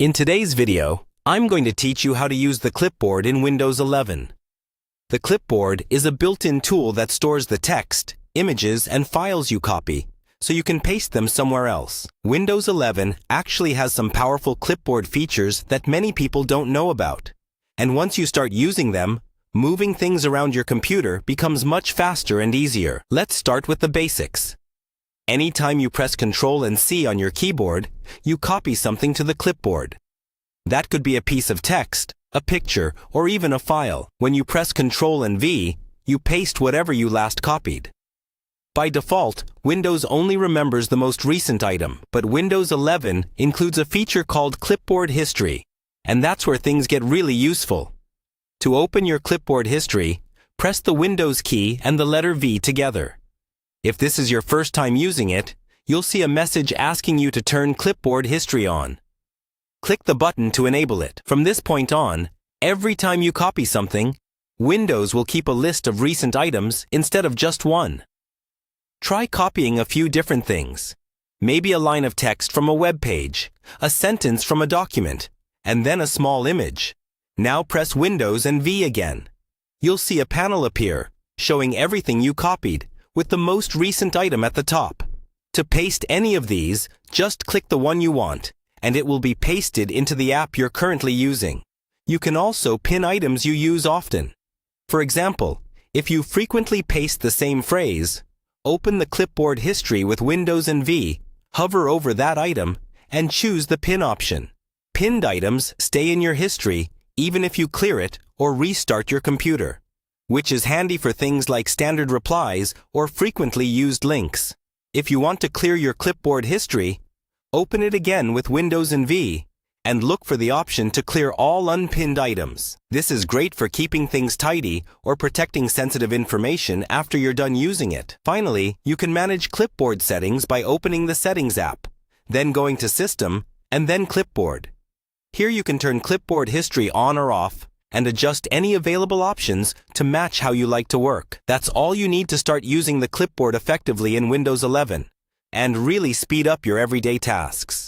In today's video, I'm going to teach you how to use the clipboard in Windows 11. The clipboard is a built-in tool that stores the text, images, and files you copy, so you can paste them somewhere else. Windows 11 actually has some powerful clipboard features that many people don't know about. And once you start using them, moving things around your computer becomes much faster and easier. Let's start with the basics. Anytime you press Ctrl and C on your keyboard, you copy something to the clipboard. That could be a piece of text, a picture, or even a file. When you press Ctrl and V, you paste whatever you last copied. By default, Windows only remembers the most recent item, but Windows 11 includes a feature called Clipboard History, and that's where things get really useful. To open your clipboard history, press the Windows key and the letter V together. If this is your first time using it, you'll see a message asking you to turn clipboard history on. Click the button to enable it. From this point on, every time you copy something, Windows will keep a list of recent items instead of just one. Try copying a few different things. Maybe a line of text from a web page, a sentence from a document, and then a small image. Now press Windows and V again. You'll see a panel appear, showing everything you copied, with the most recent item at the top. To paste any of these, just click the one you want, and it will be pasted into the app you're currently using. You can also pin items you use often. For example, if you frequently paste the same phrase, open the clipboard history with Windows and V, hover over that item, and choose the pin option. Pinned items stay in your history even if you clear it or restart your computer, which is handy for things like standard replies or frequently used links. If you want to clear your clipboard history, open it again with Windows and V, and look for the option to clear all unpinned items. This is great for keeping things tidy or protecting sensitive information after you're done using it. Finally, you can manage clipboard settings by opening the Settings app, then going to System, and then Clipboard. Here you can turn clipboard history on or off, and adjust any available options to match how you like to work. That's all you need to start using the clipboard effectively in Windows 11, and really speed up your everyday tasks.